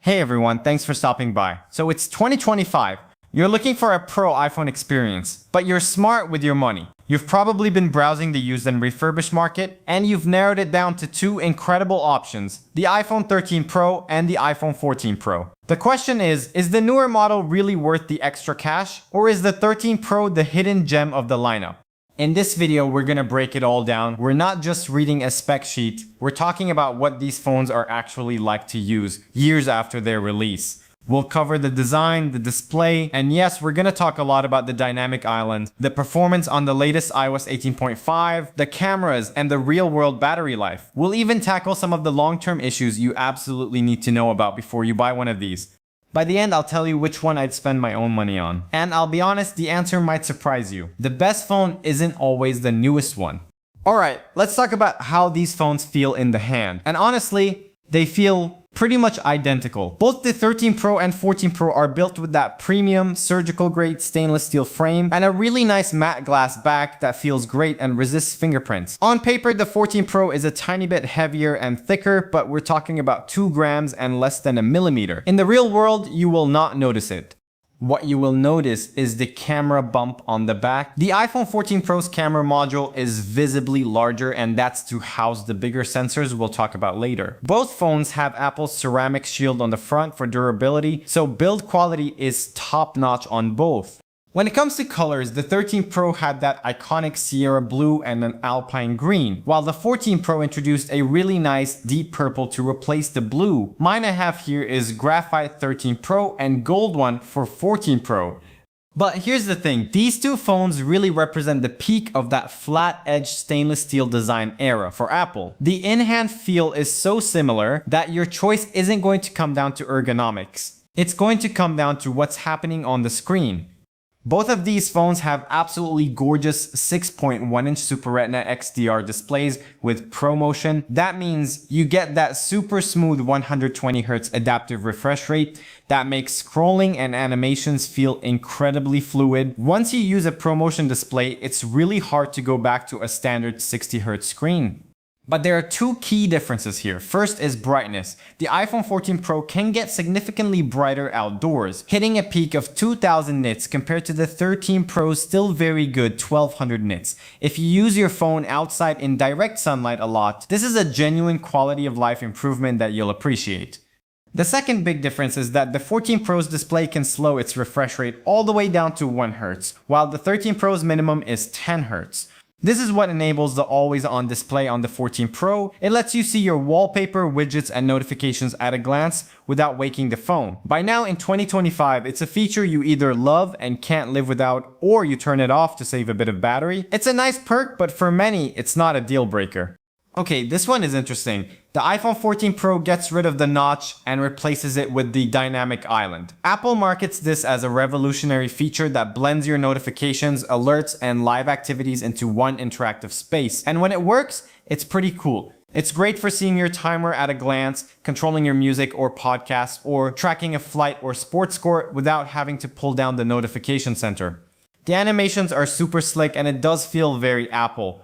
Hey everyone, thanks for stopping by. So it's 2025. You're looking for a pro iPhone experience, but you're smart with your money. You've probably been browsing the used and refurbished market, and you've narrowed it down to two incredible options, the iPhone 13 Pro and the iPhone 14 Pro. The question is the newer model really worth the extra cash, or is the 13 Pro the hidden gem of the lineup? In this video, we're gonna break it all down. We're not just reading a spec sheet, we're talking about what these phones are actually like to use years after their release. We'll cover the design, the display, and yes, we're gonna talk a lot about the dynamic island, the performance on the latest iOS 18.5, the cameras, and the real-world battery life. We'll even tackle some of the long-term issues you absolutely need to know about before you buy one of these. By the end, I'll tell you which one I'd spend my own money on. And I'll be honest, the answer might surprise you. The best phone isn't always the newest one. Alright, let's talk about how these phones feel in the hand. And honestly, they feel pretty much identical. Both the 13 Pro and 14 Pro are built with that premium surgical grade stainless steel frame and a really nice matte glass back that feels great and resists fingerprints. On paper, the 14 Pro is a tiny bit heavier and thicker, but we're talking about 2 grams and less than a millimeter. In the real world, you will not notice it. What you will notice is the camera bump on the back. The iPhone 14 Pro's camera module is visibly larger, and that's to house the bigger sensors we'll talk about later. Both phones have Apple's ceramic shield on the front for durability, so build quality is top-notch on both. When it comes to colors, the 13 Pro had that iconic Sierra blue and an alpine green, while the 14 Pro introduced a really nice deep purple to replace the blue. Mine I have here is graphite 13 Pro and gold one for 14 Pro. But here's the thing, these two phones really represent the peak of that flat-edged stainless steel design era for Apple. The in-hand feel is so similar that your choice isn't going to come down to ergonomics. It's going to come down to what's happening on the screen. Both of these phones have absolutely gorgeous 6.1-inch Super Retina XDR displays with ProMotion. That means you get that super smooth 120Hz adaptive refresh rate that makes scrolling and animations feel incredibly fluid. Once you use a ProMotion display, it's really hard to go back to a standard 60Hz screen. But there are two key differences here. First is brightness. The iPhone 14 Pro can get significantly brighter outdoors, hitting a peak of 2000 nits compared to the 13 Pro's still very good 1200 nits. If you use your phone outside in direct sunlight a lot, this is a genuine quality of life improvement that you'll appreciate. The second big difference is that the 14 Pro's display can slow its refresh rate all the way down to 1 Hz, while the 13 Pro's minimum is 10 Hz. This is what enables the always-on display on the 14 Pro. It lets you see your wallpaper, widgets, and notifications at a glance without waking the phone. By now in 2025, it's a feature you either love and can't live without, or you turn it off to save a bit of battery. It's a nice perk, but for many, it's not a deal breaker. Okay, this one is interesting. The iPhone 14 Pro gets rid of the notch and replaces it with the dynamic island. Apple markets this as a revolutionary feature that blends your notifications, alerts, and live activities into one interactive space. And when it works, it's pretty cool. It's great for seeing your timer at a glance, controlling your music or podcasts, or tracking a flight or sports score without having to pull down the notification center. The animations are super slick and it does feel very Apple.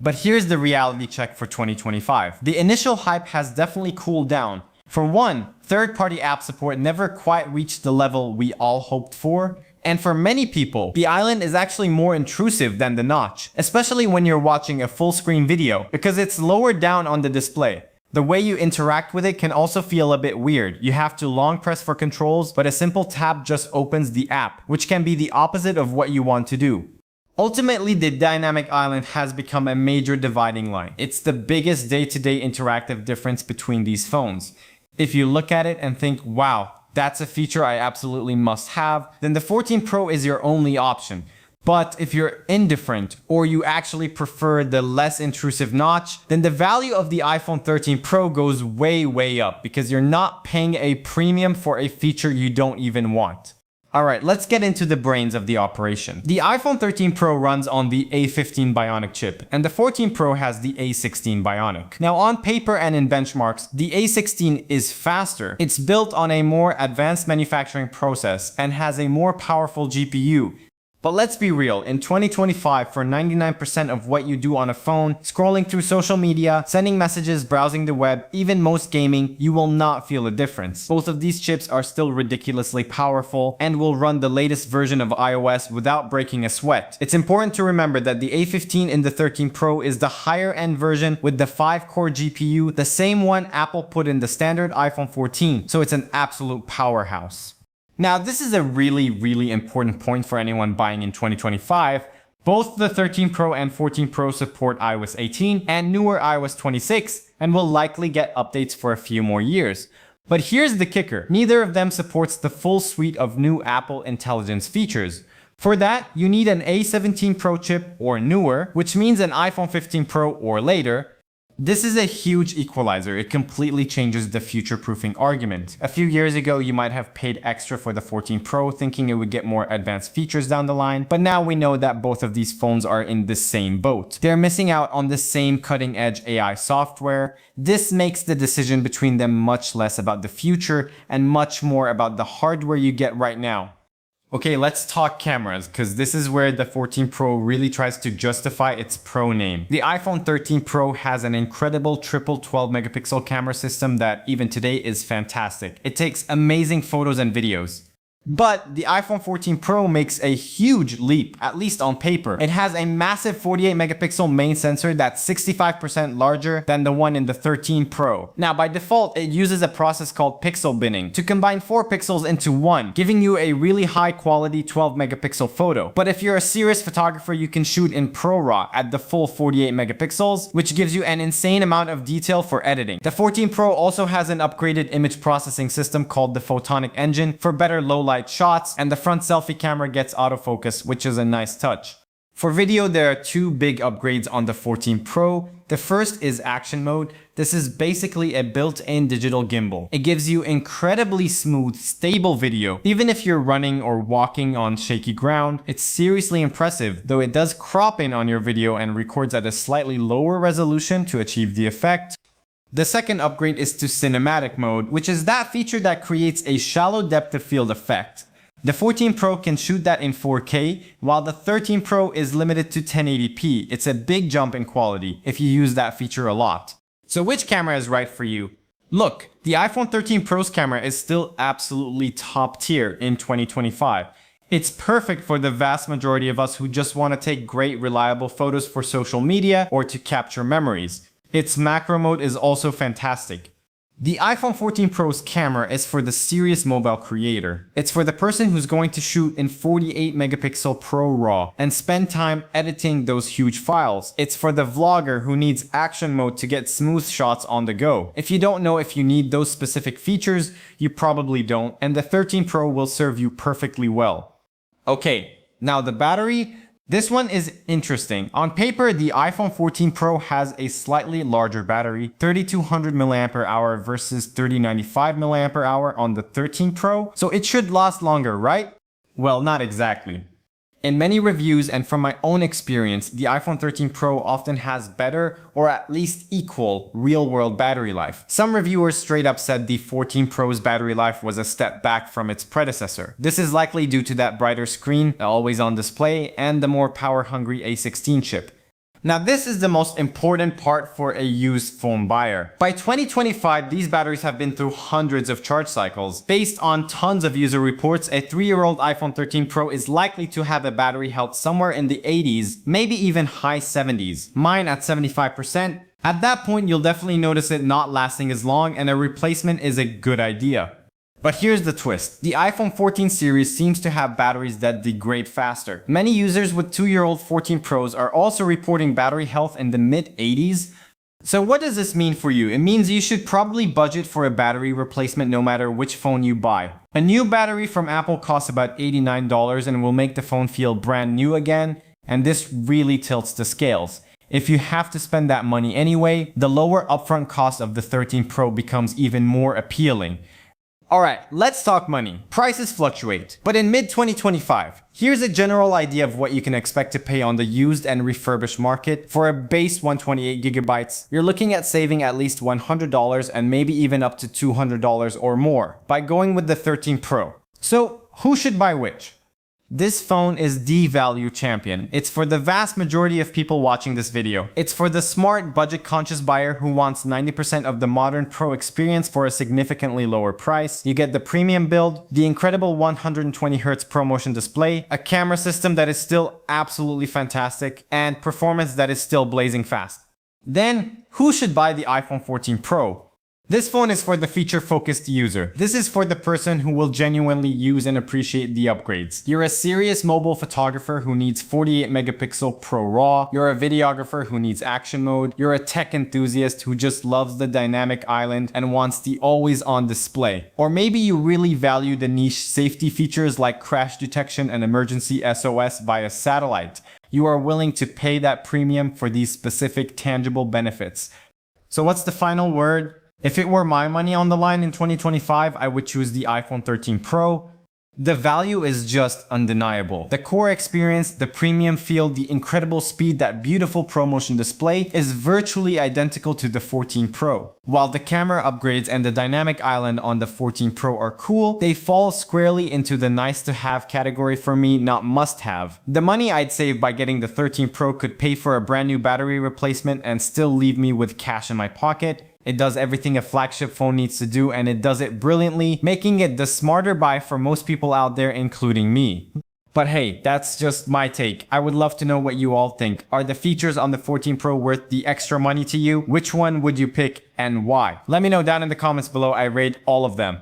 But here's the reality check for 2025. The initial hype has definitely cooled down. For one, third-party app support never quite reached the level we all hoped for. And for many people, the island is actually more intrusive than the notch, especially when you're watching a full-screen video, because it's lower down on the display. The way you interact with it can also feel a bit weird. You have to long press for controls, but a simple tap just opens the app, which can be the opposite of what you want to do. Ultimately, the dynamic island has become a major dividing line. It's the biggest day-to-day interactive difference between these phones. If you look at it and think, wow, that's a feature I absolutely must have, then the 14 Pro is your only option. But if you're indifferent, or you actually prefer the less intrusive notch, then the value of the iPhone 13 Pro goes way up because you're not paying a premium for a feature you don't even want. Alright, let's get into the brains of the operation. The iPhone 13 Pro runs on the A15 Bionic chip, and the 14 Pro has the A16 Bionic. Now on paper and in benchmarks, the A16 is faster. It's built on a more advanced manufacturing process and has a more powerful GPU. But let's be real, in 2025, for 99% of what you do on a phone, scrolling through social media, sending messages, browsing the web, even most gaming, you will not feel a difference. Both of these chips are still ridiculously powerful and will run the latest version of iOS without breaking a sweat. It's important to remember that the A15 and the 13 Pro is the higher end version with the 5-core GPU, the same one Apple put in the standard iPhone 14, so it's an absolute powerhouse. Now, this is a really important point for anyone buying in 2025. Both the 13 Pro and 14 Pro support iOS 18 and newer iOS 26 and will likely get updates for a few more years. But here's the kicker. Neither of them supports the full suite of new Apple Intelligence features. For that, you need an A17 Pro chip or newer, which means an iPhone 15 Pro or later. This is a huge equalizer. It completely changes the future-proofing argument. A few years ago, you might have paid extra for the 14 Pro thinking it would get more advanced features down the line, but now we know that both of these phones are in the same boat. They're missing out on the same cutting-edge AI software. This makes the decision between them much less about the future and much more about the hardware you get right now. Okay, let's talk cameras, because this is where the 14 Pro really tries to justify its Pro name. The iPhone 13 Pro has an incredible triple 12 megapixel camera system that even today is fantastic. It takes amazing photos and videos. But the iPhone 14 Pro makes a huge leap, at least on paper. It has a massive 48 megapixel main sensor that's 65% larger than the one in the 13 Pro. Now, by default, it uses a process called pixel binning to combine 4 pixels into one, giving you a really high quality 12 megapixel photo. But if you're a serious photographer, you can shoot in ProRAW at the full 48 megapixels, which gives you an insane amount of detail for editing. The 14 Pro also has an upgraded image processing system called the Photonic Engine for better low-light shots, and the front selfie camera gets autofocus, which is a nice touch. For video, there are two big upgrades on the 14 Pro. The first is action mode. This is basically a built-in digital gimbal. It gives you incredibly smooth, stable video. Even if you're running or walking on shaky ground, it's seriously impressive, though it does crop in on your video and records at a slightly lower resolution to achieve the effect. The second upgrade is to cinematic mode, which is that feature that creates a shallow depth of field effect. The 14 Pro can shoot that in 4K, while the 13 Pro is limited to 1080p. It's a big jump in quality if you use that feature a lot. So which camera is right for you? Look, the iPhone 13 Pro's camera is still absolutely top tier in 2025. It's perfect for the vast majority of us who just want to take great, reliable photos for social media or to capture memories. Its macro mode is also fantastic. The iPhone 14 Pro's camera is for the serious mobile creator. It's for the person who's going to shoot in 48 megapixel ProRAW and spend time editing those huge files. It's for the vlogger who needs action mode to get smooth shots on the go. If you don't know if you need those specific features, you probably don't, and the 13 Pro will serve you perfectly well. Okay, now the battery. This one is interesting. On paper, the iPhone 14 Pro has a slightly larger battery, 3200 mAh versus 3095 mAh on the 13 Pro, so it should last longer, right? Well, not exactly. In many reviews and from my own experience, the iPhone 13 Pro often has better or at least equal real-world battery life. Some reviewers straight up said the 14 Pro's battery life was a step back from its predecessor. This is likely due to that brighter screen, the always-on display, and the more power-hungry A16 chip. Now this is the most important part for a used phone buyer. By 2025, these batteries have been through hundreds of charge cycles. Based on tons of user reports, a 3-year-old iPhone 13 Pro is likely to have a battery health somewhere in the 80s, maybe even high 70s. Mine at 75%. At that point, you'll definitely notice it not lasting as long, and a replacement is a good idea. But here's the twist. The iPhone 14 series seems to have batteries that degrade faster. Many users with 2-year-old 14 Pros are also reporting battery health in the mid-80s. So what does this mean for you? It means you should probably budget for a battery replacement no matter which phone you buy. A new battery from Apple costs about $89 and will make the phone feel brand new again, and this really tilts the scales. If you have to spend that money anyway, the lower upfront cost of the 13 Pro becomes even more appealing. Alright, let's talk money. Prices fluctuate, but in mid-2025, here's a general idea of what you can expect to pay on the used and refurbished market. For a base 128GB, you're looking at saving at least $100 and maybe even up to $200 or more by going with the 13 Pro. So, who should buy which? This phone is the value champion. It's for the vast majority of people watching this video. It's for the smart, budget-conscious buyer who wants 90% of the modern Pro experience for a significantly lower price. You get the premium build, the incredible 120Hz ProMotion display, a camera system that is still absolutely fantastic, and performance that is still blazing fast. Then, who should buy the iPhone 14 Pro? This phone is for the feature-focused user. This is for the person who will genuinely use and appreciate the upgrades. You're a serious mobile photographer who needs 48 megapixel Pro RAW. You're a videographer who needs action mode. You're a tech enthusiast who just loves the dynamic island and wants the always-on display. Or maybe you really value the niche safety features like crash detection and emergency SOS via satellite. You are willing to pay that premium for these specific tangible benefits. So what's the final word? If it were my money on the line in 2025, I would choose the iPhone 13 Pro. The value is just undeniable. The core experience, the premium feel, the incredible speed, that beautiful ProMotion display is virtually identical to the 14 Pro. While the camera upgrades and the dynamic island on the 14 Pro are cool, they fall squarely into the nice to have category for me, not must have. The money I'd save by getting the 13 Pro could pay for a brand new battery replacement and still leave me with cash in my pocket. It does everything a flagship phone needs to do, and it does it brilliantly, making it the smarter buy for most people out there, including me. But hey, that's just my take. I would love to know what you all think. Are the features on the 14 Pro worth the extra money to you? Which one would you pick and why? Let me know down in the comments below. I rate all of them.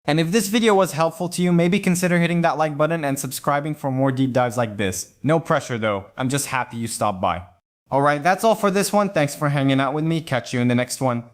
And if this video was helpful to you, maybe consider hitting that like button and subscribing for more deep dives like this. No pressure though. I'm just happy you stopped by. Alright, that's all for this one. Thanks for hanging out with me. Catch you in the next one.